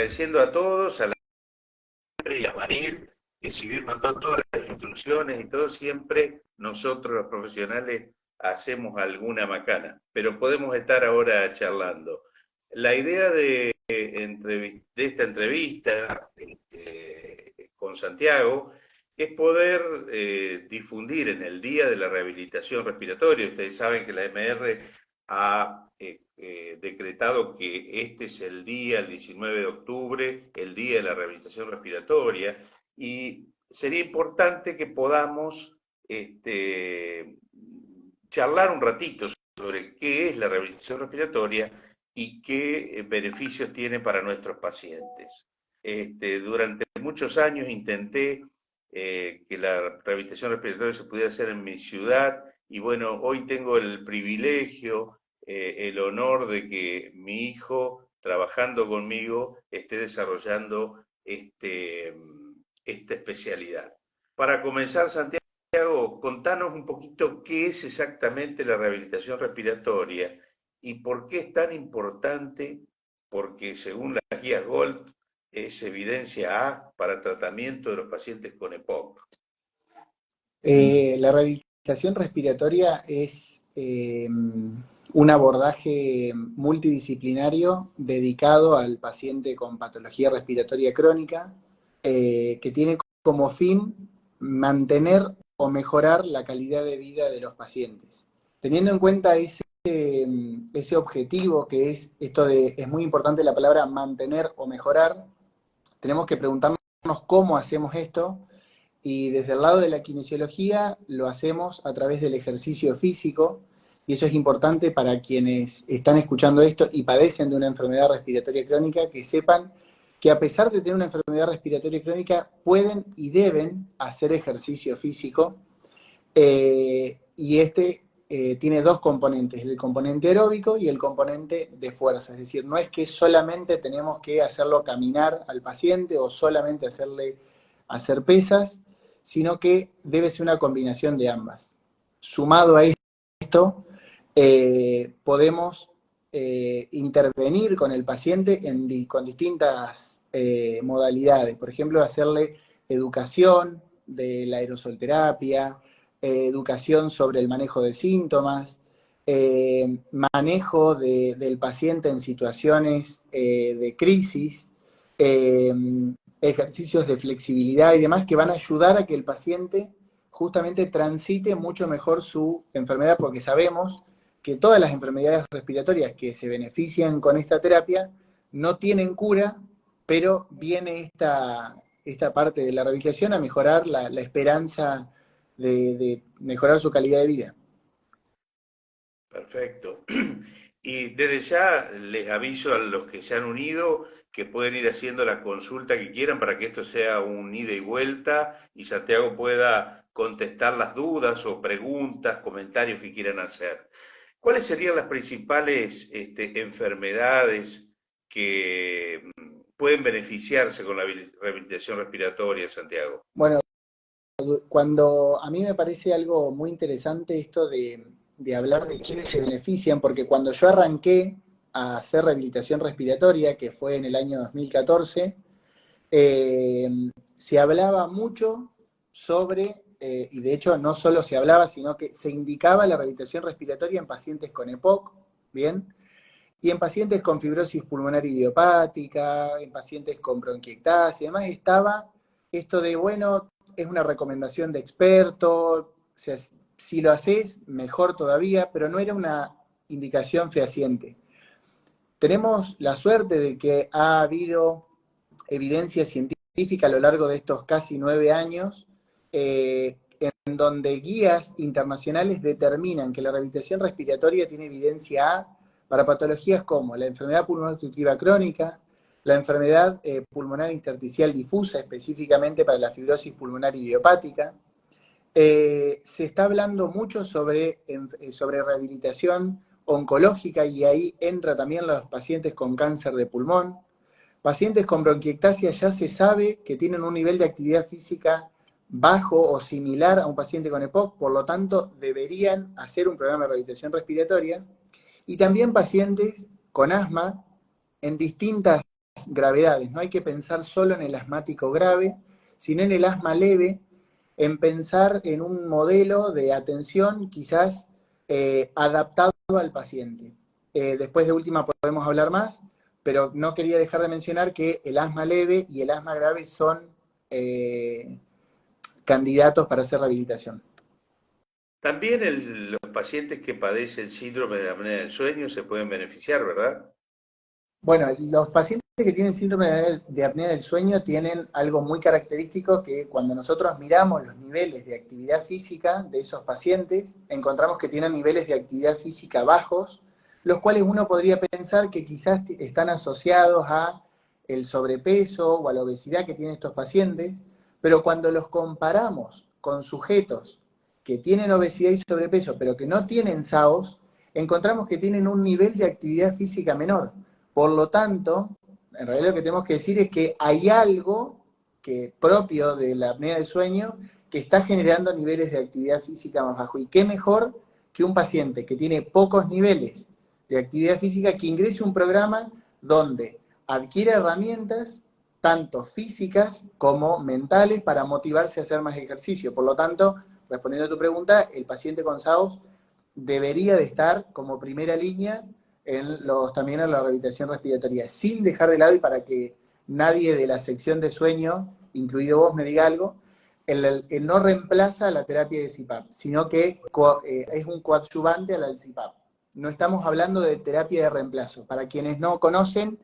agradeciendo a todos, a la y a Maril, que si bien mandó todas las instrucciones y todo, siempre nosotros los profesionales hacemos alguna macana, pero podemos estar ahora charlando. La idea de esta entrevista con Santiago es poder difundir en el Día de la Rehabilitación Respiratoria. Ustedes saben que la MR ha decretado que este es el día, el 19 de octubre, el Día de la Rehabilitación Respiratoria, y sería importante que podamos charlar un ratito sobre qué es la rehabilitación respiratoria y qué beneficios tiene para nuestros pacientes. Durante muchos años intenté que la rehabilitación respiratoria se pudiera hacer en mi ciudad y bueno, hoy tengo el privilegio, el honor de que mi hijo, trabajando conmigo, esté desarrollando esta especialidad. Para comenzar, Santiago, contanos un poquito qué es exactamente la rehabilitación respiratoria y por qué es tan importante, porque según las guías Gold es evidencia A para tratamiento de los pacientes con EPOC. La rehabilitación respiratoria es un abordaje multidisciplinario dedicado al paciente con patología respiratoria crónica, que tiene como fin mantener o mejorar la calidad de vida de los pacientes. Teniendo en cuenta ese objetivo que es esto es muy importante la palabra mantener o mejorar, tenemos que preguntarnos cómo hacemos esto. Y desde el lado de la kinesiología lo hacemos a través del ejercicio físico, y eso es importante para quienes están escuchando esto y padecen de una enfermedad respiratoria crónica, que sepan que a pesar de tener una enfermedad respiratoria crónica, pueden y deben hacer ejercicio físico, y tiene dos componentes, el componente aeróbico y el componente de fuerza, es decir, no es que solamente tenemos que hacerlo caminar al paciente o solamente hacer pesas, sino que debe ser una combinación de ambas. Sumado a esto, podemos intervenir con el paciente con distintas modalidades. Por ejemplo, hacerle educación de la aerosolterapia, educación sobre el manejo de síntomas, manejo del paciente en situaciones de crisis, ejercicios de flexibilidad y demás que van a ayudar a que el paciente justamente transite mucho mejor su enfermedad, porque sabemos que todas las enfermedades respiratorias que se benefician con esta terapia no tienen cura, pero viene esta parte de la rehabilitación a mejorar la esperanza de mejorar su calidad de vida. Perfecto. Y desde ya les aviso a los que se han unido que pueden ir haciendo la consulta que quieran para que esto sea un ida y vuelta y Santiago pueda contestar las dudas o preguntas, comentarios que quieran hacer. ¿Cuáles serían las principales enfermedades que pueden beneficiarse con la rehabilitación respiratoria, Santiago? Bueno, cuando a mí me parece algo muy interesante esto de hablar de quiénes se benefician, porque cuando yo arranqué a hacer rehabilitación respiratoria, que fue en el año 2014, se hablaba mucho sobre, y de hecho no solo se hablaba, sino que se indicaba la rehabilitación respiratoria en pacientes con EPOC, ¿bien? Y en pacientes con fibrosis pulmonar idiopática, en pacientes con bronquiectasia, además estaba esto de, bueno, es una recomendación de experto, o sea, si lo haces, mejor todavía, pero no era una indicación fehaciente. Tenemos la suerte de que ha habido evidencia científica a lo largo de estos casi 9 años, en donde guías internacionales determinan que la rehabilitación respiratoria tiene evidencia A para patologías como la enfermedad pulmonar obstructiva crónica, la enfermedad pulmonar intersticial difusa, específicamente para la fibrosis pulmonar idiopática. Se está hablando mucho sobre rehabilitación oncológica, y ahí entra también los pacientes con cáncer de pulmón. Pacientes con bronquiectasia ya se sabe que tienen un nivel de actividad física bajo o similar a un paciente con EPOC, por lo tanto deberían hacer un programa de rehabilitación respiratoria. Y también pacientes con asma en distintas gravedades. No hay que pensar solo en el asmático grave, sino en el asma leve, en pensar en un modelo de atención quizás adaptado al paciente. Después de última podemos hablar más, pero no quería dejar de mencionar que el asma leve y el asma grave son candidatos para hacer rehabilitación. También los pacientes que padecen síndrome de apnea del sueño se pueden beneficiar, ¿verdad? Bueno, los pacientes que tienen síndrome de apnea del sueño tienen algo muy característico que cuando nosotros miramos los niveles de actividad física de esos pacientes, encontramos que tienen niveles de actividad física bajos, los cuales uno podría pensar que quizás están asociados a el sobrepeso o a la obesidad que tienen estos pacientes, pero cuando los comparamos con sujetos que tienen obesidad y sobrepeso, pero que no tienen SAOS, encontramos que tienen un nivel de actividad física menor. Por lo tanto, en realidad lo que tenemos que decir es que hay algo que propio de la apnea del sueño que está generando niveles de actividad física más bajos. Y qué mejor que un paciente que tiene pocos niveles de actividad física que ingrese a un programa donde adquiere herramientas tanto físicas como mentales para motivarse a hacer más ejercicio. Por lo tanto, respondiendo a tu pregunta, el paciente con SAOS debería de estar como primera línea también en la rehabilitación respiratoria, sin dejar de lado, y para que nadie de la sección de sueño, incluido vos, me diga algo, el no reemplaza la terapia de CPAP, sino que es un coadyuvante a la del CPAP. No estamos hablando de terapia de reemplazo. Para quienes no conocen,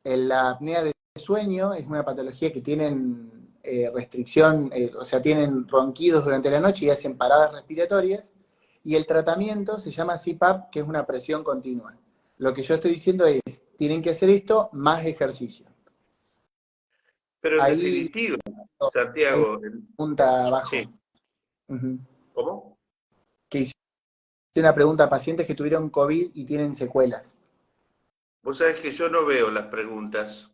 la apnea de sueño es una patología que tienen restricción, o sea, tienen ronquidos durante la noche y hacen paradas respiratorias, y el tratamiento se llama CPAP, que es una presión continua. Lo que yo estoy diciendo es, tienen que hacer esto más ejercicio. Pero en Ahí definitiva, hay Santiago, pregunta sí, abajo. ¿cómo? Que hice una pregunta a pacientes que tuvieron COVID y tienen secuelas. Vos sabés que yo no veo las preguntas.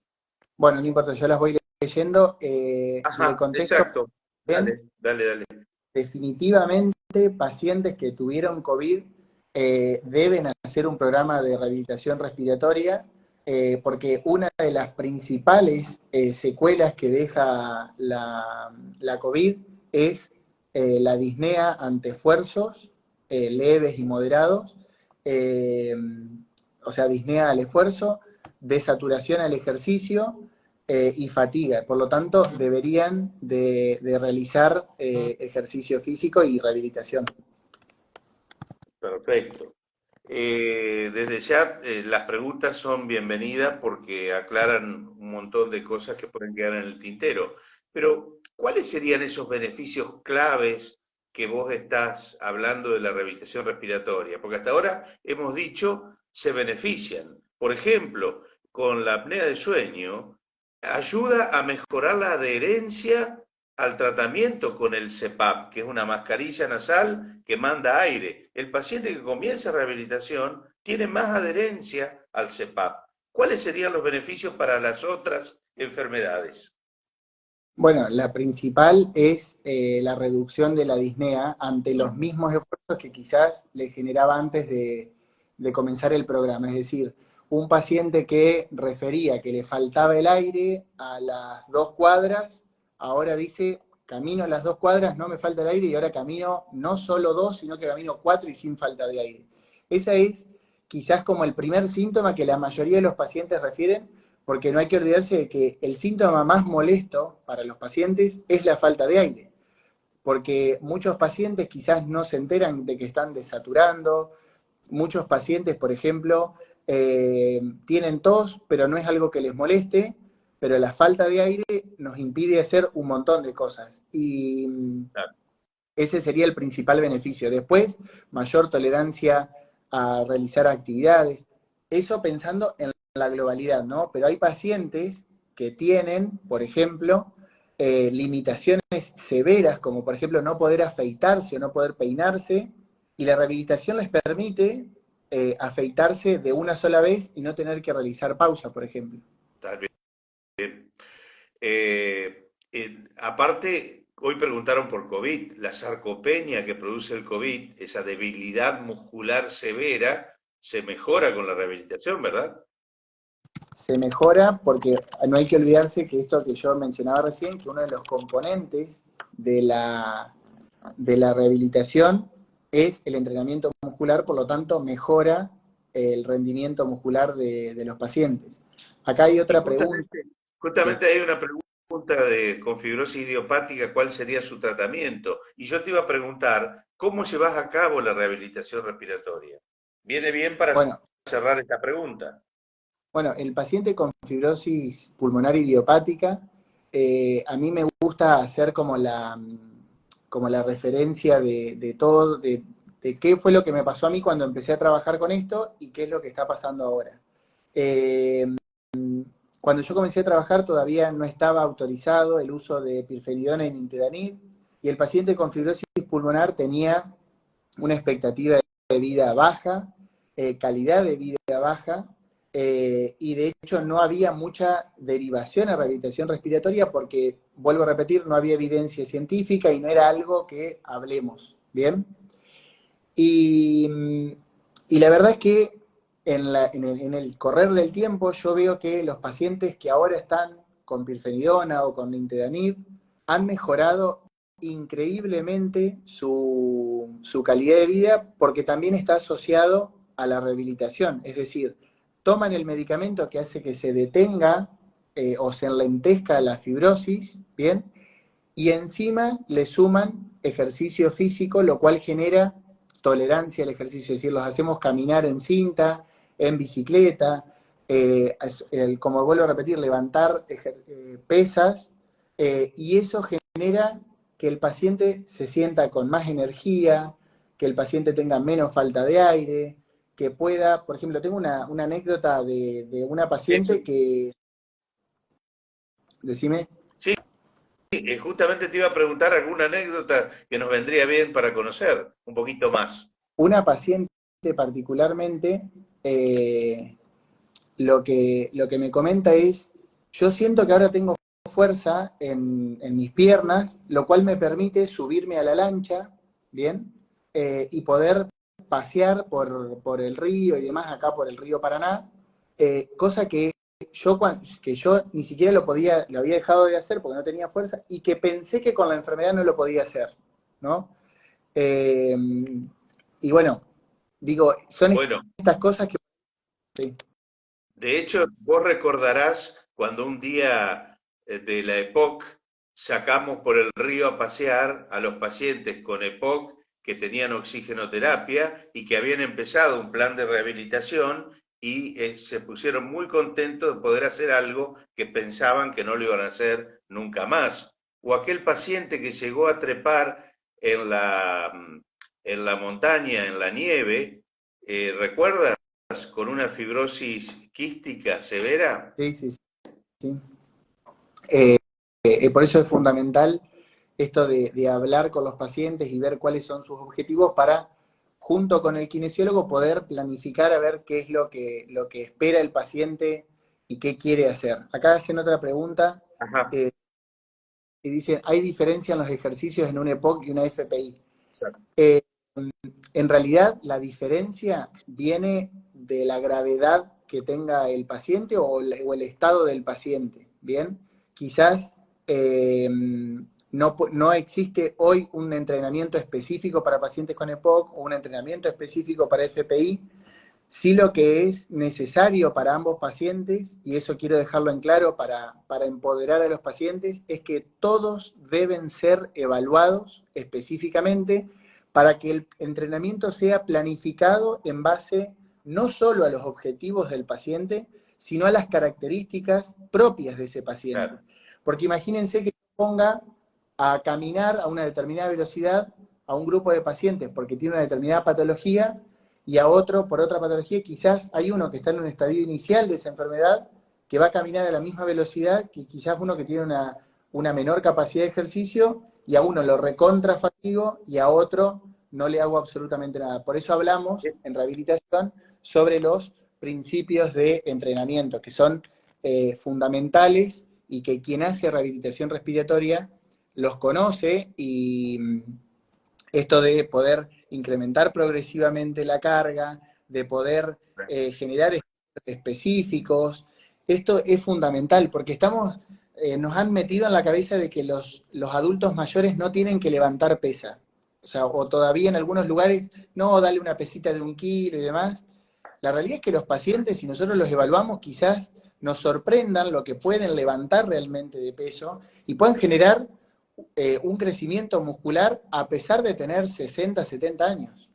Bueno, no importa, yo las voy leyendo. Le Ajá, contesto exacto. bien. Dale, dale, dale. Definitivamente, pacientes que tuvieron COVID deben hacer un programa de rehabilitación respiratoria, porque una de las principales secuelas que deja la COVID es la disnea ante esfuerzos leves y moderados, eh, o sea, disnea al esfuerzo, desaturación al ejercicio y fatiga. Por lo tanto, deberían de realizar ejercicio físico y rehabilitación. Perfecto. Desde ya, las preguntas son bienvenidas porque aclaran un montón de cosas que pueden quedar en el tintero. Pero, ¿cuáles serían esos beneficios claves que vos estás hablando de la rehabilitación respiratoria? Porque hasta ahora hemos dicho se benefician. Por ejemplo, con la apnea de sueño, ayuda a mejorar la adherencia al tratamiento con el CPAP, que es una mascarilla nasal que manda aire. El paciente que comienza rehabilitación tiene más adherencia al CPAP. ¿Cuáles serían los beneficios para las otras enfermedades? Bueno, la principal es la reducción de la disnea ante los mismos esfuerzos que quizás le generaba antes de comenzar el programa. Es decir, un paciente que refería que le faltaba el aire a las 2 cuadras, ahora dice, camino a las 2 cuadras, no me falta el aire, y ahora camino no solo 2, sino que camino 4 y sin falta de aire. Esa es quizás como el primer síntoma que la mayoría de los pacientes refieren, porque no hay que olvidarse de que el síntoma más molesto para los pacientes es la falta de aire, porque muchos pacientes quizás no se enteran de que están desaturando, muchos pacientes, por ejemplo, tienen tos, pero no es algo que les moleste, pero la falta de aire nos impide hacer un montón de cosas. Y ese sería el principal beneficio. Después, mayor tolerancia a realizar actividades. Eso pensando en la globalidad, ¿no? Pero hay pacientes que tienen, por ejemplo, limitaciones severas, como por ejemplo no poder afeitarse o no poder peinarse, y la rehabilitación les permite afeitarse de una sola vez y no tener que realizar pausa, por ejemplo. Está bien. Aparte, hoy preguntaron por COVID, la sarcopenia que produce el COVID, esa debilidad muscular severa, se mejora con la rehabilitación, ¿verdad? se mejora porque no hay que olvidarse que esto que yo mencionaba recién, que uno de los componentes de la rehabilitación es el entrenamiento muscular, por lo tanto mejora el rendimiento muscular de los pacientes. Acá hay otra pregunta. Justamente hay una pregunta con fibrosis idiopática, ¿cuál sería su tratamiento? Y yo te iba a preguntar, ¿cómo llevas a cabo la rehabilitación respiratoria? Viene bien para cerrar esta pregunta. Bueno, el paciente con fibrosis pulmonar idiopática, a mí me gusta hacer como la referencia de todo, de qué fue lo que me pasó a mí cuando empecé a trabajar con esto y qué es lo que está pasando ahora. Cuando yo comencé a trabajar todavía no estaba autorizado el uso de pirfenidona y nintedanib, y el paciente con fibrosis pulmonar tenía una expectativa de vida baja, calidad de vida baja, y de hecho no había mucha derivación a rehabilitación respiratoria porque, vuelvo a repetir, no había evidencia científica y no era algo que hablemos, ¿bien? Y la verdad es que en el correr del tiempo yo veo que los pacientes que ahora están con pirfenidona o con nintedanib han mejorado increíblemente su calidad de vida porque también está asociado a la rehabilitación. Es decir, toman el medicamento que hace que se detenga o se enlentezca la fibrosis, ¿bien? Y encima le suman ejercicio físico, lo cual genera tolerancia al ejercicio, es decir, los hacemos caminar en cinta, en bicicleta, como vuelvo a repetir, levantar pesas, y eso genera que el paciente se sienta con más energía, que el paciente tenga menos falta de aire, que pueda, por ejemplo, tengo una anécdota de una paciente que... Decime. Sí, justamente te iba a preguntar alguna anécdota que nos vendría bien para conocer un poquito más. Una paciente particularmente, lo que me comenta es, yo siento que ahora tengo fuerza en mis piernas, lo cual me permite subirme a la lancha, ¿bien? Y poder pasear por el río y demás, acá por el río Paraná, cosa que yo ni siquiera lo había dejado de hacer porque no tenía fuerza, y que pensé que con la enfermedad no lo podía hacer, ¿no? Y bueno, digo, son estas cosas que... Sí. De hecho, vos recordarás cuando un día de la EPOC sacamos por el río a pasear a los pacientes con EPOC que tenían oxigenoterapia y que habían empezado un plan de rehabilitación y se pusieron muy contentos de poder hacer algo que pensaban que no lo iban a hacer nunca más. O aquel paciente que llegó a trepar en la montaña, en la nieve, ¿recuerdas? Con una fibrosis quística severa. Sí, sí, sí. Por eso es fundamental esto de hablar con los pacientes y ver cuáles son sus objetivos para, junto con el kinesiólogo, poder planificar a ver qué es lo que espera el paciente y qué quiere hacer. Acá hacen otra pregunta y dicen, ¿hay diferencia en los ejercicios en un EPOC y una FPI? En realidad, la diferencia viene de la gravedad que tenga el paciente o el estado del paciente, ¿bien? Quizás no existe hoy un entrenamiento específico para pacientes con EPOC o un entrenamiento específico para FPI. Sí, lo que es necesario para ambos pacientes, y eso quiero dejarlo en claro para empoderar a los pacientes, es que todos deben ser evaluados específicamente para que el entrenamiento sea planificado en base no solo a los objetivos del paciente, sino a las características propias de ese paciente. Claro. Porque imagínense que ponga a caminar a una determinada velocidad a un grupo de pacientes porque tiene una determinada patología, y a otro por otra patología. Quizás hay uno que está en un estadio inicial de esa enfermedad que va a caminar a la misma velocidad que quizás uno que tiene una menor capacidad de ejercicio, y a uno lo recontra fatigo y a otro no le hago absolutamente nada. Por eso hablamos en rehabilitación sobre los principios de entrenamiento, que son fundamentales y que quien hace rehabilitación respiratoria los conoce, y esto de poder incrementar progresivamente la carga, de poder generar específicos, esto es fundamental, porque nos han metido en la cabeza de que los adultos mayores no tienen que levantar pesa. O sea, o todavía en algunos lugares, no, dale una pesita de 1 kilo y demás. La realidad es que los pacientes, si nosotros los evaluamos, quizás nos sorprendan lo que pueden levantar realmente de peso y puedan generar un crecimiento muscular a pesar de tener 60, 70 años.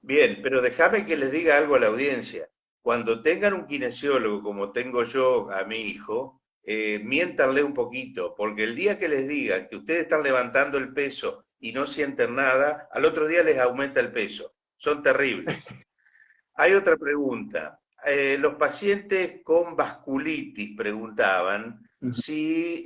Bien, pero déjame que les diga algo a la audiencia. Cuando tengan un kinesiólogo como tengo yo a mi hijo, miéntanle un poquito, porque el día que les diga que ustedes están levantando el peso y no sienten nada, al otro día les aumenta el peso. Son terribles. Hay otra pregunta. Los pacientes con vasculitis preguntaban si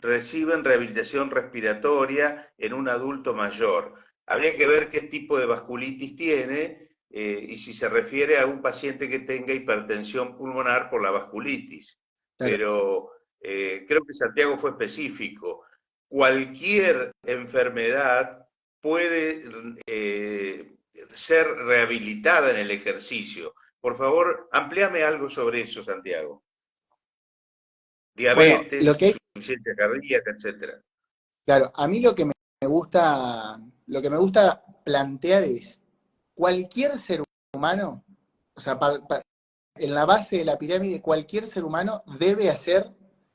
reciben rehabilitación respiratoria en un adulto mayor. Habría que ver qué tipo de vasculitis tiene y si se refiere a un paciente que tenga hipertensión pulmonar por la vasculitis. Claro. Pero creo que Santiago fue específico. Cualquier enfermedad puede ser rehabilitada en el ejercicio. Por favor, amplíame algo sobre eso, Santiago. Bueno, Diabetes, insuficiencia cardíaca, etcétera. claro, a mí lo que me gusta plantear es cualquier ser humano, o sea, en la base de la pirámide, cualquier ser humano debe hacer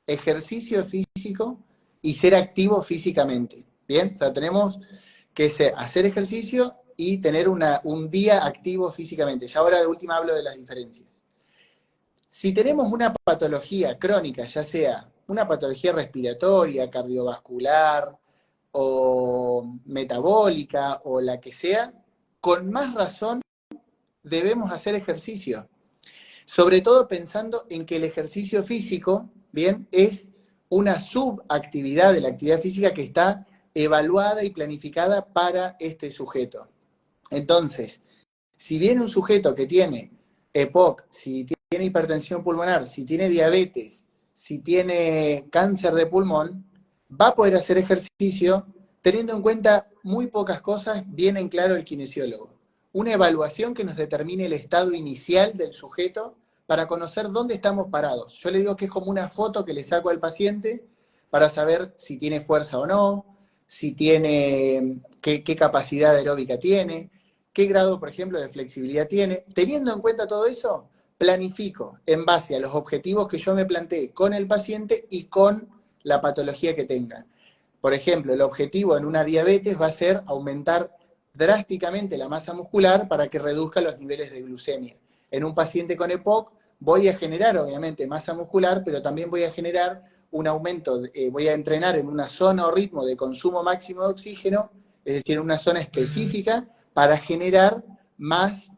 ejercicio físico y ser activo físicamente. ¿Bien? O sea, tenemos que hacer ejercicio y tener un día activo físicamente. Ya ahora de última hablo de las diferencias. Si tenemos una patología crónica, ya sea una patología respiratoria, cardiovascular o metabólica o la que sea, con más razón debemos hacer ejercicio. Sobre todo pensando en que el ejercicio físico, bien, es una subactividad de la actividad física que está evaluada y planificada para este sujeto. Entonces, si viene un sujeto que tiene EPOC, si tiene hipertensión pulmonar, si tiene diabetes, si tiene cáncer de pulmón, va a poder hacer ejercicio teniendo en cuenta muy pocas cosas, bien en claro el kinesiólogo. Una evaluación que nos determine el estado inicial del sujeto para conocer dónde estamos parados. Yo le digo que es como una foto que le saco al paciente para saber si tiene fuerza o no, si tiene, qué capacidad aeróbica tiene, qué grado, por ejemplo, de flexibilidad tiene. Teniendo en cuenta todo eso, planifico en base a los objetivos que yo me planteé con el paciente y con la patología que tenga. Por ejemplo, el objetivo en una diabetes va a ser aumentar drásticamente la masa muscular para que reduzca los niveles de glucemia. En un paciente con EPOC voy a generar, obviamente, masa muscular, pero también voy a generar un aumento, voy a entrenar en una zona o ritmo de consumo máximo de oxígeno, es decir, en una zona específica para generar más,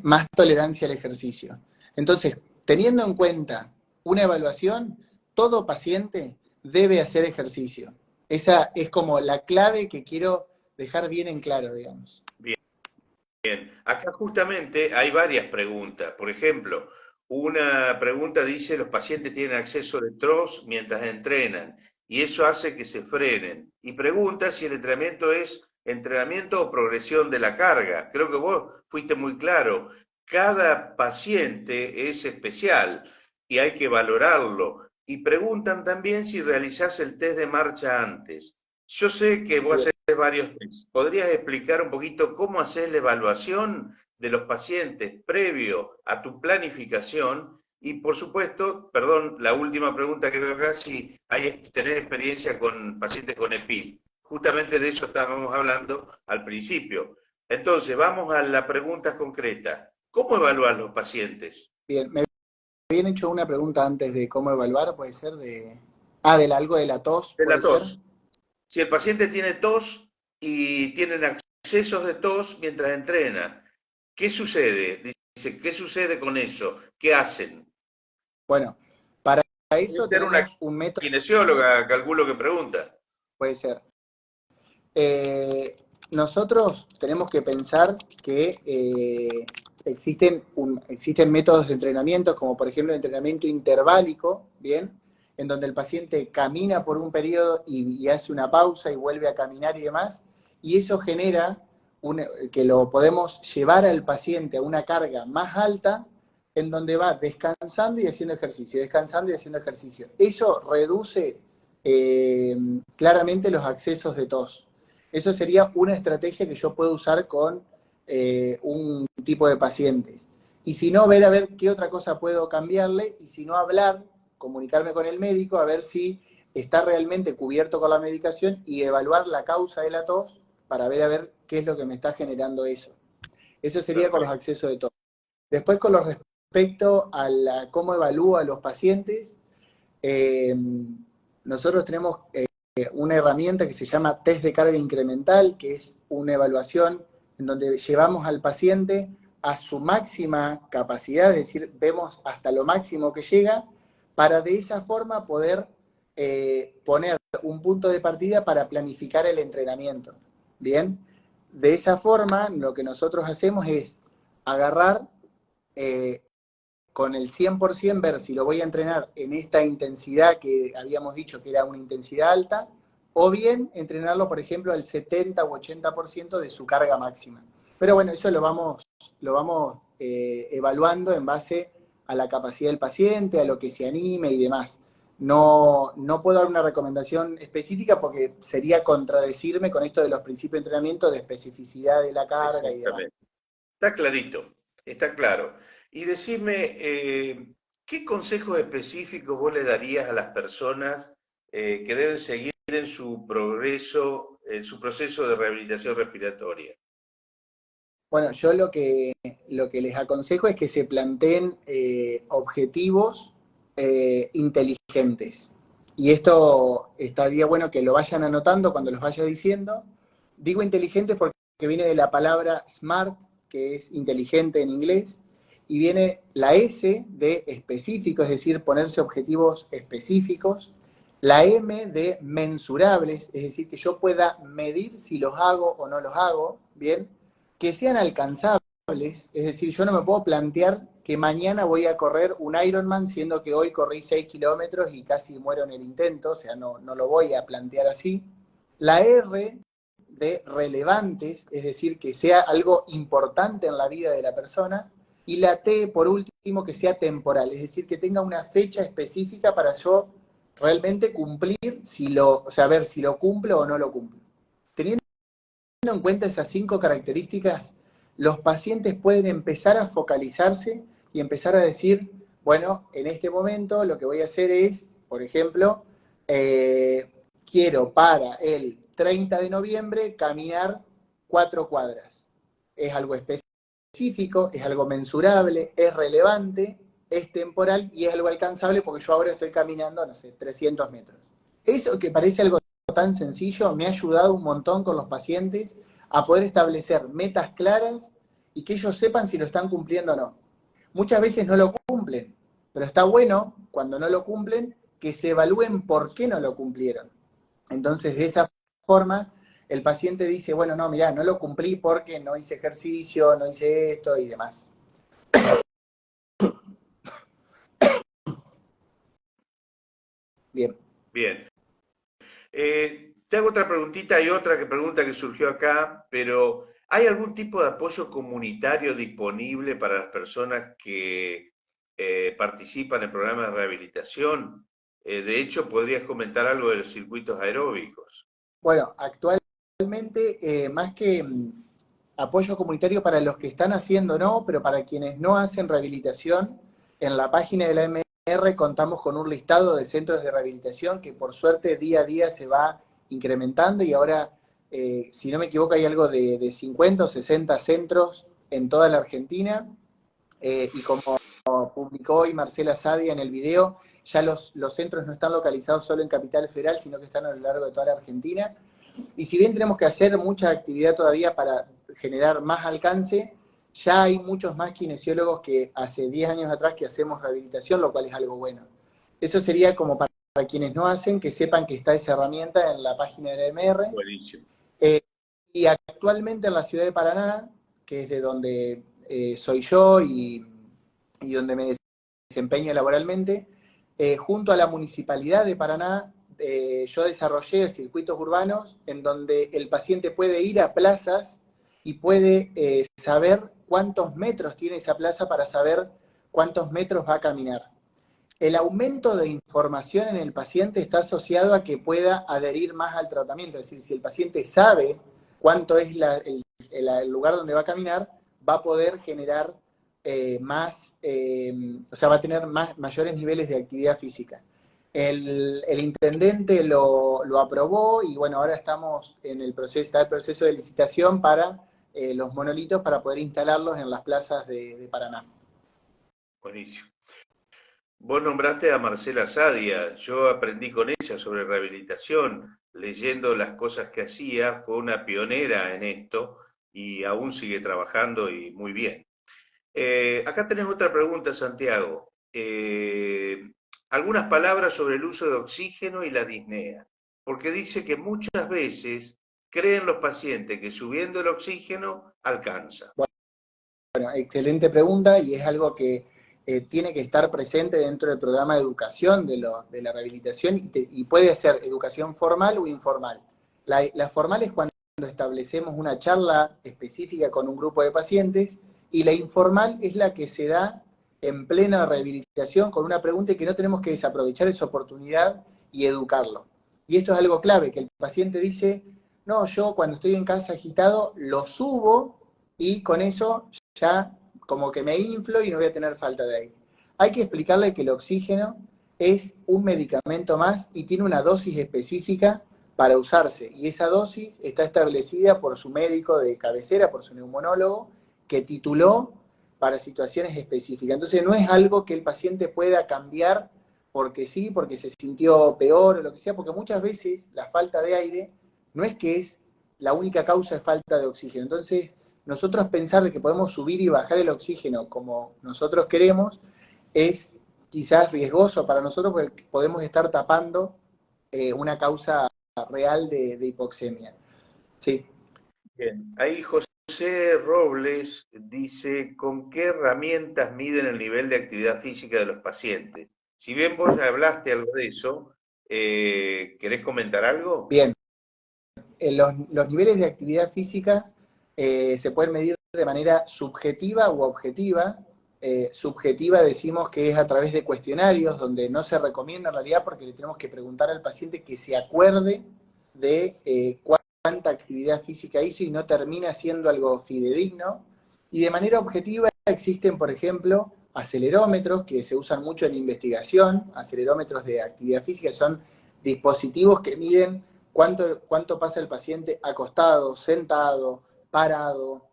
más tolerancia al ejercicio. Entonces, teniendo en cuenta una evaluación, todo paciente debe hacer ejercicio. Esa es como la clave que quiero dejar bien en claro, digamos. Bien. Acá justamente hay varias preguntas. Por ejemplo, una pregunta dice, los pacientes tienen acceso de TROS mientras entrenan y eso hace que se frenen. Y pregunta si el entrenamiento es entrenamiento o progresión de la carga. Creo que vos fuiste muy claro. Cada paciente es especial y hay que valorarlo. Y preguntan también si realizás el test de marcha antes. Yo sé que vos haces varios tests. ¿Podrías explicar un poquito cómo haces la evaluación de los pacientes previo a tu planificación? Y por supuesto, perdón, la última pregunta que veo acá, si tenés experiencia con pacientes con EPI. Justamente de eso estábamos hablando al principio. Entonces, vamos a la pregunta concreta. ¿Cómo evaluar los pacientes? Bien, me habían hecho una pregunta antes de cómo evaluar, puede ser algo de la tos, De la puede ser. tos. Si el paciente tiene tos y tienen accesos de tos mientras entrena, ¿qué sucede? Dice, ¿qué sucede con eso? ¿Qué hacen? Bueno, para Puede eso ser una tenemos un método, kinesióloga, calculo que pregunta. puede ser. Nosotros tenemos que pensar que existen métodos de entrenamiento, como por ejemplo el entrenamiento interválico, ¿bien? En donde el paciente camina por un periodo y hace una pausa y vuelve a caminar y demás, y eso genera que lo podemos llevar al paciente a una carga más alta, en donde va descansando y haciendo ejercicio, descansando y haciendo ejercicio. Eso reduce claramente los accesos de tos. Eso sería una estrategia que yo puedo usar con un tipo de pacientes. Y si no, ver a ver qué otra cosa puedo cambiarle, y si no, hablar, comunicarme con el médico, a ver si está realmente cubierto con la medicación y evaluar la causa de la tos para ver a ver qué es lo que me está generando eso. Eso sería con los accesos de tos. Después, con lo respecto a cómo evalúo a los pacientes, nosotros tenemos una herramienta que se llama test de carga incremental, que es una evaluación en donde llevamos al paciente a su máxima capacidad, es decir, vemos hasta lo máximo que llega, para de esa forma poder poner un punto de partida para planificar el entrenamiento. Bien, de esa forma lo que nosotros hacemos es agarrar con el 100%, ver si lo voy a entrenar en esta intensidad que habíamos dicho que era una intensidad alta, o bien entrenarlo, por ejemplo, al 70 u 80% de su carga máxima. Pero bueno, eso lo vamos evaluando en base a la capacidad del paciente, a lo que se anime y demás. No puedo dar una recomendación específica porque sería contradecirme con esto de los principios de entrenamiento, de especificidad de la carga y demás. Está clarito, está claro. Y decime, ¿qué consejos específicos vos le darías a las personas que deben seguir en su progreso, en su proceso de rehabilitación respiratoria? Bueno, yo lo que les aconsejo es que se planteen objetivos inteligentes. Y esto estaría bueno que lo vayan anotando cuando los vaya diciendo. Digo inteligentes porque viene de la palabra smart, que es inteligente en inglés, y viene la S de específico, es decir, ponerse objetivos específicos. La M de mensurables, es decir, que yo pueda medir si los hago o no los hago, ¿bien? Que sean alcanzables, es decir, yo no me puedo plantear que mañana voy a correr un Ironman, siendo que hoy corrí 6 kilómetros y casi muero en el intento, o sea, no lo voy a plantear así. La R de relevantes, es decir, que sea algo importante en la vida de la persona, y la T, por último, que sea temporal, es decir, que tenga una fecha específica para yo realmente cumplir, o sea, ver si lo cumplo o no lo cumplo. Teniendo en cuenta esas 5 características, los pacientes pueden empezar a focalizarse y empezar a decir, bueno, en este momento lo que voy a hacer es, por ejemplo, quiero para el 30 de noviembre caminar 4 cuadras. Es algo específico, es algo mensurable, es relevante, es temporal y es algo alcanzable porque yo ahora estoy caminando, no sé, 300 metros. Eso que parece algo tan sencillo me ha ayudado un montón con los pacientes a poder establecer metas claras y que ellos sepan si lo están cumpliendo o no. Muchas veces no lo cumplen, pero está bueno, cuando no lo cumplen, que se evalúen por qué no lo cumplieron. Entonces, de esa forma, el paciente dice, bueno, no, mirá, no lo cumplí porque no hice ejercicio, no hice esto y demás. Bien. Bien. Te hago otra preguntita y otra pregunta que surgió acá, pero ¿hay algún tipo de apoyo comunitario disponible para las personas que participan en programas de rehabilitación? De hecho, podrías comentar algo de los circuitos aeróbicos. Bueno, actualmente, más que apoyo comunitario para los que están haciendo, no, pero para quienes no hacen rehabilitación, en la página de la MR contamos con un listado de centros de rehabilitación que por suerte día a día se va incrementando y ahora, si no me equivoco, hay algo de 50 o 60 centros en toda la Argentina, y como publicó hoy Marcela Sadia en el video, ya los centros no están localizados solo en Capital Federal, sino que están a lo largo de toda la Argentina. Y si bien tenemos que hacer mucha actividad todavía para generar más alcance, ya hay muchos más kinesiólogos que hace 10 años atrás que hacemos rehabilitación, lo cual es algo bueno. Eso sería como para quienes no hacen, que sepan que está esa herramienta en la página de la MR. Buenísimo. Y actualmente en la ciudad de Paraná, que es de donde soy yo y donde me desempeño laboralmente, junto a la Municipalidad de Paraná, yo desarrollé circuitos urbanos en donde el paciente puede ir a plazas y puede saber cuántos metros tiene esa plaza para saber cuántos metros va a caminar. El aumento de información en el paciente está asociado a que pueda adherir más al tratamiento, es decir, si el paciente sabe cuánto es el lugar donde va a caminar, va a poder generar o sea, va a tener mayores niveles de actividad física. El intendente lo aprobó y bueno, ahora estamos en está el proceso de licitación para los monolitos para poder instalarlos en las plazas de Paraná. Buenísimo. Vos nombraste a Marcela Sadia, yo aprendí con ella sobre rehabilitación, leyendo las cosas que hacía, fue una pionera en esto y aún sigue trabajando y muy bien. Acá tenés otra pregunta, Santiago. Algunas palabras sobre el uso de oxígeno y la disnea, porque dice que muchas veces creen los pacientes que subiendo el oxígeno alcanza. Bueno, excelente pregunta y es algo que tiene que estar presente dentro del programa de educación de la rehabilitación y puede ser educación formal o informal. La formal es cuando establecemos una charla específica con un grupo de pacientes y la informal es la que se da en plena rehabilitación con una pregunta y que no tenemos que desaprovechar esa oportunidad y educarlo. Y esto es algo clave, que el paciente dice, no, yo cuando estoy en casa agitado lo subo y con eso ya como que me inflo y no voy a tener falta de aire. Hay que explicarle que el oxígeno es un medicamento más y tiene una dosis específica para usarse. Y esa dosis está establecida por su médico de cabecera, por su neumonólogo, que tituló para situaciones específicas. Entonces no es algo que el paciente pueda cambiar porque sí, porque se sintió peor o lo que sea, porque muchas veces la falta de aire no es que es la única causa de falta de oxígeno. Entonces, nosotros pensar de que podemos subir y bajar el oxígeno como nosotros queremos es quizás riesgoso para nosotros porque podemos estar tapando una causa real de hipoxemia. Sí. Bien, ahí José Robles dice, ¿con qué herramientas miden el nivel de actividad física de los pacientes? Si bien vos ya hablaste algo de eso, ¿querés comentar algo? Bien, los niveles de actividad física se pueden medir de manera subjetiva u objetiva. Subjetiva decimos que es a través de cuestionarios, donde no se recomienda en realidad porque le tenemos que preguntar al paciente que se acuerde de cuánta actividad física hizo y no termina siendo algo fidedigno. Y de manera objetiva existen, por ejemplo, acelerómetros que se usan mucho en investigación, acelerómetros de actividad física, son dispositivos que miden cuánto pasa el paciente acostado, sentado, parado,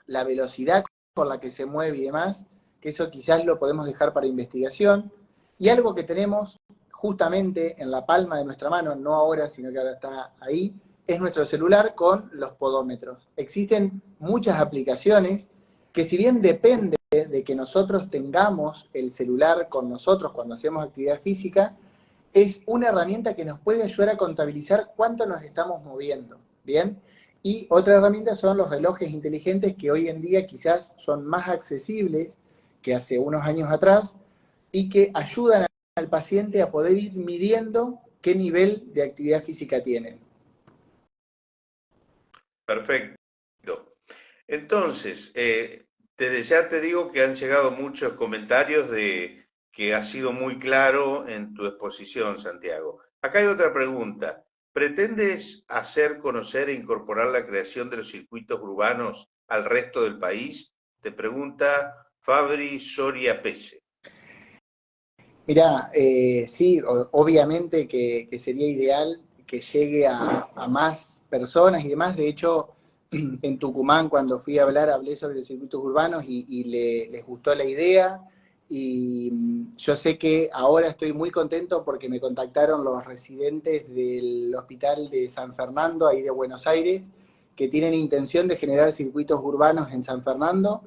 la velocidad con la que se mueve y demás, que eso quizás lo podemos dejar para investigación. Y algo que tenemos justamente en la palma de nuestra mano, no ahora, sino que ahora está ahí, es nuestro celular con los podómetros. Existen muchas aplicaciones que si bien depende de que nosotros tengamos el celular con nosotros cuando hacemos actividad física, es una herramienta que nos puede ayudar a contabilizar cuánto nos estamos moviendo, ¿bien? Y otra herramienta son los relojes inteligentes que hoy en día quizás son más accesibles que hace unos años atrás y que ayudan al paciente a poder ir midiendo qué nivel de actividad física tienen. Perfecto. Entonces, desde ya te digo que han llegado muchos comentarios de que ha sido muy claro en tu exposición, Santiago. Acá hay otra pregunta. ¿Pretendes hacer conocer e incorporar la creación de los circuitos urbanos al resto del país? Te pregunta Fabri Soria Pese. Mirá, sí, obviamente que sería ideal que llegue a más personas y demás. De hecho, en Tucumán, cuando fui a hablar, hablé sobre los circuitos urbanos y les gustó la idea. Y yo sé que ahora estoy muy contento porque me contactaron los residentes del hospital de San Fernando, ahí de Buenos Aires, que tienen intención de generar circuitos urbanos en San Fernando.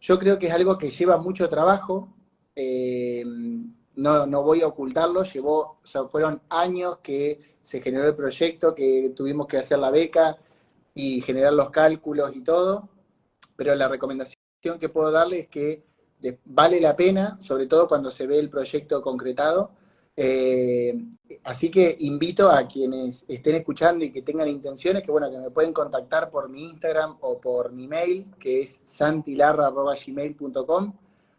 Yo creo que es algo que lleva mucho trabajo. No voy a ocultarlo, o sea, fueron años que se generó el proyecto, que tuvimos que hacer la beca y generar los cálculos y todo, pero la recomendación que puedo darle es que vale la pena, sobre todo cuando se ve el proyecto concretado, Eh, Así que invito a quienes estén escuchando y que tengan intenciones, que bueno, que me pueden contactar por mi Instagram o por mi mail, que es santilarra@gmail.com,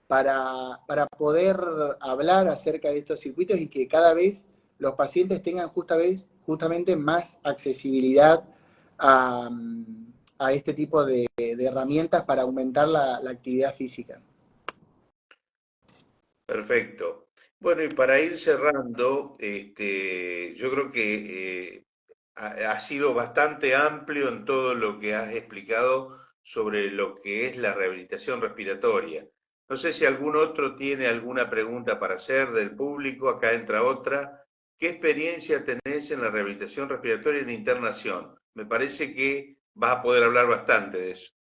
para poder hablar acerca de estos circuitos y que cada vez los pacientes tengan justamente más accesibilidad a, a este tipo de herramientas para aumentar la actividad física. Perfecto. Bueno, y para ir cerrando, yo creo que ha sido bastante amplio en todo lo que has explicado sobre lo que es la rehabilitación respiratoria. No sé si algún otro tiene alguna pregunta para hacer del público, acá entra otra. ¿Qué experiencia tenés en la rehabilitación respiratoria en internación? Me parece que vas a poder hablar bastante de eso.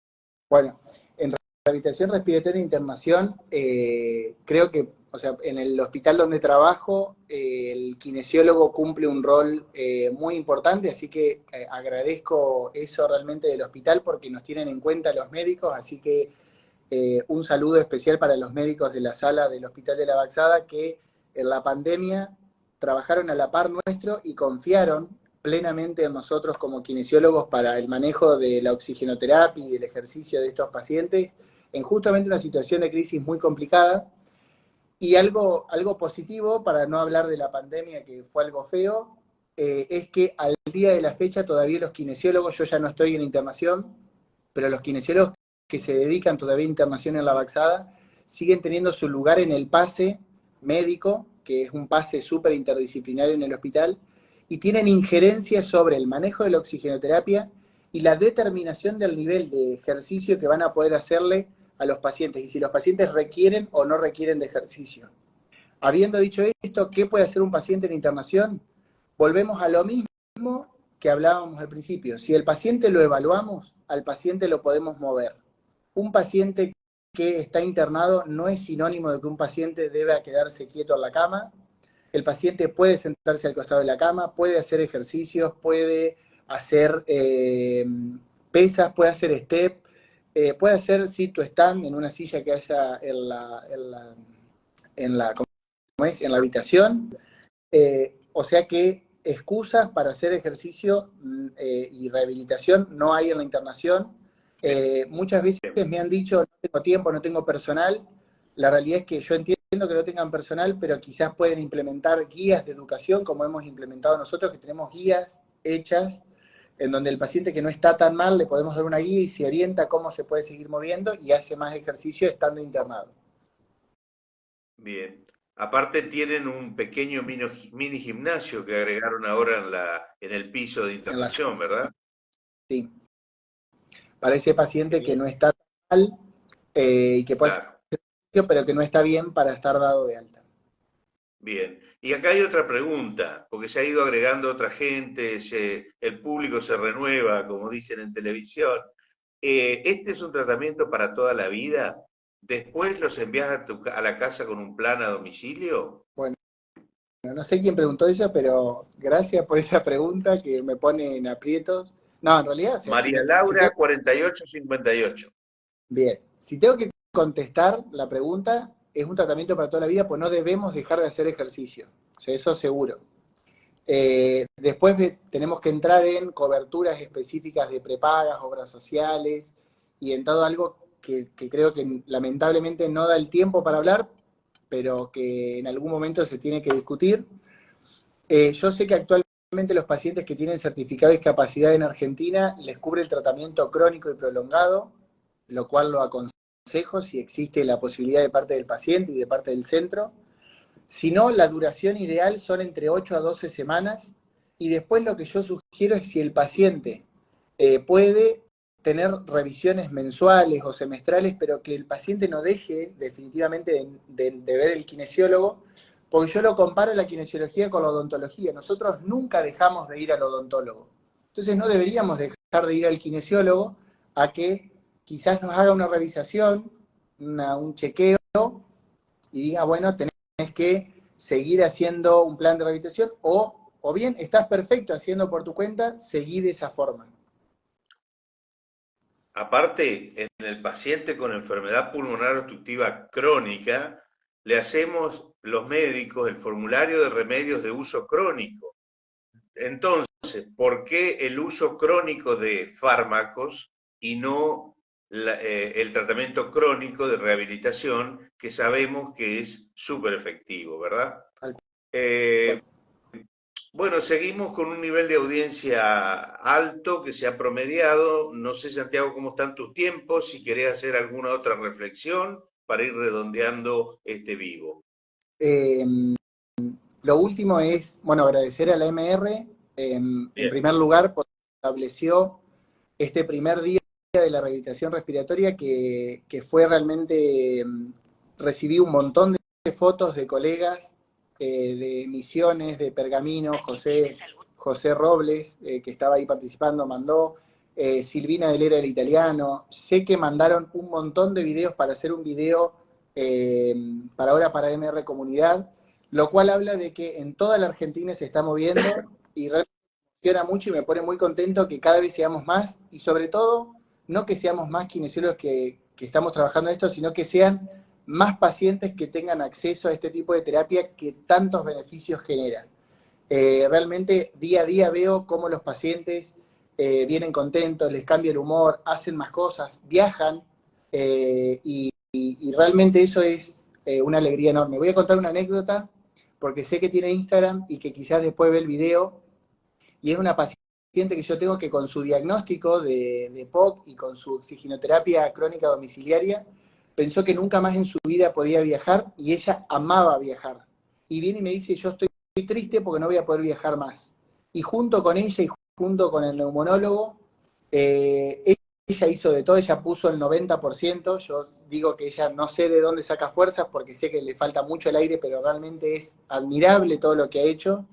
Bueno, en rehabilitación respiratoria e internación, creo que, o sea, en el hospital donde trabajo, el kinesiólogo cumple un rol muy importante, así que agradezco eso realmente del hospital porque nos tienen en cuenta los médicos, así que un saludo especial para los médicos de la sala del Hospital de la Baxada que en la pandemia trabajaron a la par nuestro y confiaron plenamente en nosotros como kinesiólogos para el manejo de la oxigenoterapia y del ejercicio de estos pacientes en justamente una situación de crisis muy complicada. Y algo positivo, para no hablar de la pandemia que fue algo feo, es que al día de la fecha todavía los kinesiólogos, yo ya no estoy en internación, pero los kinesiólogos que se dedican todavía a internación en la Baxada siguen teniendo su lugar en el pase médico, que es un pase súper interdisciplinario en el hospital, y tienen injerencia sobre el manejo de la oxigenoterapia y la determinación del nivel de ejercicio que van a poder hacerle a los pacientes y si los pacientes requieren o no requieren de ejercicio. Habiendo dicho esto, ¿qué puede hacer un paciente en internación? Volvemos a lo mismo que hablábamos al principio. Si el paciente lo evaluamos, al paciente lo podemos mover. Un paciente que está internado no es sinónimo de que un paciente deba quedarse quieto en la cama. El paciente puede sentarse al costado de la cama, puede hacer ejercicios, puede hacer pesas, puede hacer step, puede hacer sit to stand en una silla que haya ¿cómo es? En la habitación. O sea que excusas para hacer ejercicio y rehabilitación no hay en la internación. Muchas veces me han dicho, no tengo tiempo, no tengo personal. La realidad es que yo entiendo que no tengan personal, pero quizás pueden implementar guías de educación, como hemos implementado nosotros, que tenemos guías hechas, en donde el paciente que no está tan mal le podemos dar una guía y se orienta cómo se puede seguir moviendo y hace más ejercicio estando internado. Bien. Aparte tienen un pequeño mini gimnasio que agregaron ahora en el piso de En la, internación, ¿verdad? sí. Para ese paciente que Bien, no está mal y que puede ser, claro. pero que no está bien para estar dado de alta. Bien. Y acá hay otra pregunta, porque se ha ido agregando otra gente, el público se renueva, como dicen en televisión. ¿Este es un tratamiento para toda la vida? ¿Después los envías a la casa con un plan a domicilio? Bueno, no sé quién preguntó eso, pero gracias por esa pregunta que me pone en aprietos. No, en realidad, o sea, María Laura 4858. bien, si tengo que contestar la pregunta, es un tratamiento para toda la vida, pues no debemos dejar de hacer ejercicio. O sea, eso seguro. Después tenemos que entrar en coberturas específicas de prepagas, obras sociales y en todo algo que creo que lamentablemente no da el tiempo para hablar, pero que en algún momento se tiene que discutir. Yo sé que actualmente los pacientes que tienen certificado de discapacidad en Argentina les cubre el tratamiento crónico y prolongado, lo cual lo aconsejo si existe la posibilidad de parte del paciente y de parte del centro. Si no, la duración ideal son entre 8 a 12 semanas y después lo que yo sugiero es si el paciente puede tener revisiones mensuales o semestrales, pero que el paciente no deje definitivamente de ver el kinesiólogo, porque yo lo comparo la kinesiología con la odontología. Nosotros nunca dejamos de ir al odontólogo. Entonces no deberíamos dejar de ir al kinesiólogo a que quizás nos haga una revisación, un chequeo y diga, bueno, tenés que seguir haciendo un plan de rehabilitación o bien estás perfecto haciendo por tu cuenta, seguí de esa forma. Aparte, en el paciente con enfermedad pulmonar obstructiva crónica, le hacemos los médicos el formulario de remedios de uso crónico. Entonces, ¿por qué el uso crónico de fármacos y no el tratamiento crónico de rehabilitación, que sabemos que es súper efectivo, ¿verdad? Eh, bueno, seguimos con un nivel de audiencia alto que se ha promediado. No sé, Santiago, cómo están tus tiempos, si querés hacer alguna otra reflexión para ir redondeando este vivo. Eh, lo último es, bueno, agradecer a la MR, en Bien. primer lugar, porque estableció este primer día de la rehabilitación respiratoria que fue realmente, recibí un montón de fotos de colegas de Misiones, de Pergamino, José Robles, que estaba ahí participando, mandó, Silvina del Era del Italiano, sé que mandaron un montón de videos para hacer un video para ahora para MR Comunidad, lo cual habla de que en toda la Argentina se está moviendo y realmente me emociona mucho y me pone muy contento que cada vez seamos más y sobre todo no que seamos más kinesiólogos que estamos trabajando en esto, sino que sean más pacientes que tengan acceso a este tipo de terapia que tantos beneficios genera. Realmente día a día veo cómo los pacientes vienen contentos, les cambia el humor, hacen más cosas, viajan y realmente eso es una alegría enorme. Voy a contar una anécdota porque sé que tiene Instagram y que quizás después ve el video y es una paciente que yo tengo que con su diagnóstico de POC y con su oxigenoterapia crónica domiciliaria, pensó que nunca más en su vida podía viajar y ella amaba viajar. Y viene y me dice, yo estoy triste porque no voy a poder viajar más. Y junto con ella y junto con el neumonólogo, ella hizo de todo, ella puso el 90%, yo digo que ella no sé de dónde saca fuerzas porque sé que le falta mucho el aire, pero realmente es admirable todo lo que ha hecho.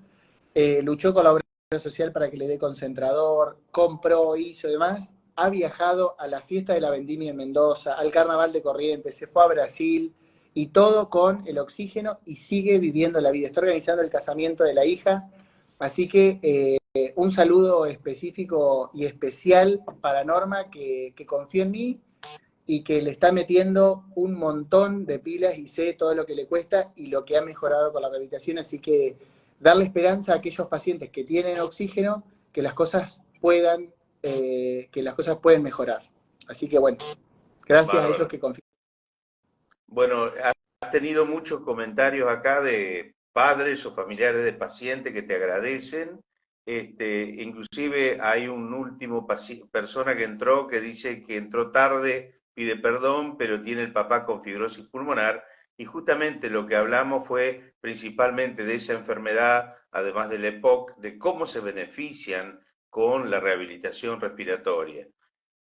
Luchó con la obra social para que le dé concentrador, compró, hizo demás, ha viajado a la fiesta de la vendimia en Mendoza, al carnaval de Corrientes, se fue a Brasil y todo con el oxígeno y sigue viviendo la vida. Está organizando el casamiento de la hija, así que un saludo específico y especial para Norma que confía en mí y que le está metiendo un montón de pilas y sé todo lo que le cuesta y lo que ha mejorado con la rehabilitación, así que darle esperanza a aquellos pacientes que tienen oxígeno, que las cosas pueden mejorar. Así que bueno, gracias a ellos Bárbaro. que confían. Bueno, has tenido muchos comentarios acá de padres o familiares de pacientes que te agradecen. Inclusive hay un último persona que entró que dice que entró tarde, pide perdón, pero tiene el papá con fibrosis pulmonar. Y justamente lo que hablamos fue principalmente de esa enfermedad, además del EPOC, de cómo se benefician con la rehabilitación respiratoria.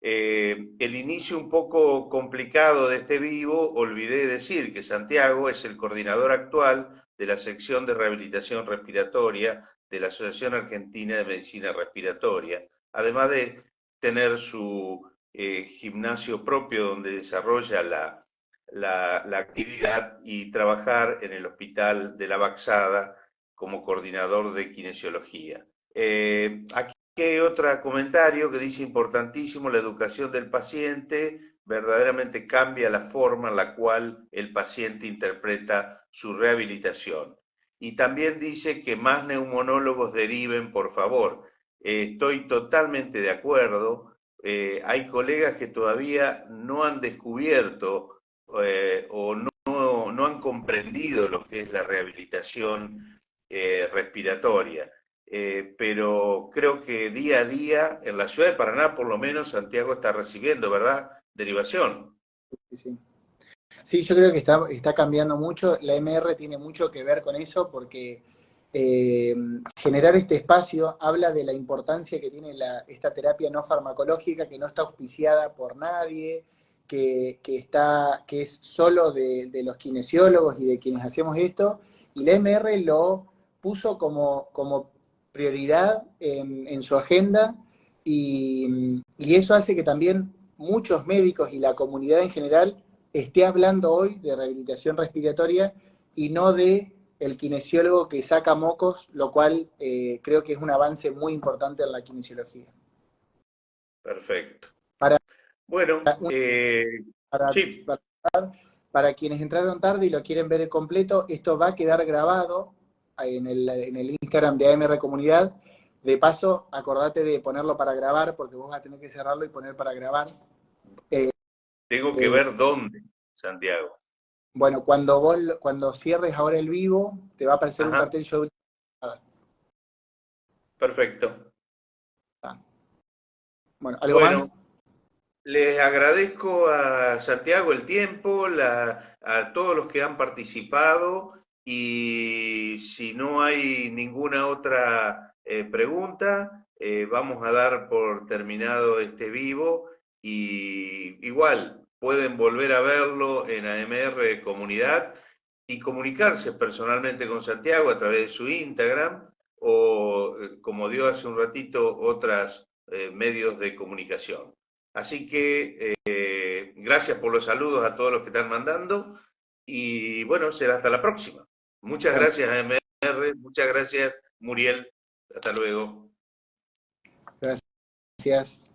El inicio un poco complicado de este vivo, olvidé decir que Santiago es el coordinador actual de la sección de rehabilitación respiratoria de la Asociación Argentina de Medicina Respiratoria, además de tener su gimnasio propio donde desarrolla la actividad y trabajar en el Hospital de la Baxada como coordinador de kinesiología. Aquí hay otro comentario que dice importantísimo, la educación del paciente verdaderamente cambia la forma en la cual el paciente interpreta su rehabilitación. Y también dice que más neumonólogos deriven, por favor. Estoy totalmente de acuerdo. Hay colegas que todavía no han descubierto o no han comprendido lo que es la rehabilitación respiratoria. Pero creo que día a día, en la ciudad de Paraná por lo menos, Santiago está recibiendo, ¿verdad? Derivación. Sí, sí. Sí, yo creo que está cambiando mucho. La MR tiene mucho que ver con eso porque eh, generar este espacio habla de la importancia que tiene esta terapia no farmacológica, que no está auspiciada por nadie, que es solo de los kinesiólogos y de quienes hacemos esto. Y la MR lo puso como prioridad en su agenda y eso hace que también muchos médicos y la comunidad en general esté hablando hoy de rehabilitación respiratoria y no de el kinesiólogo que saca mocos, lo cual creo que es un avance muy importante en la kinesiología. Perfecto. Para, Bueno, para, sí, para Para quienes entraron tarde y lo quieren ver completo, esto va a quedar grabado en el Instagram de AMR Comunidad. De paso, acordate de ponerlo para grabar, porque vos vas a tener que cerrarlo y poner para grabar. Tengo que ver dónde, Santiago. Bueno, cuando cierres ahora el vivo, te va a aparecer un cartel yo. Perfecto. Bueno, ¿algo más? Les agradezco a Santiago el tiempo, a todos los que han participado, y si no hay ninguna otra pregunta, vamos a dar por terminado este vivo, y igual pueden volver a verlo en AMR Comunidad y comunicarse personalmente con Santiago a través de su Instagram o, como dio hace un ratito, otros medios de comunicación. Así que gracias por los saludos a todos los que están mandando y bueno, será hasta la próxima. Muchas gracias AMR, muchas gracias Muriel, hasta luego. Gracias.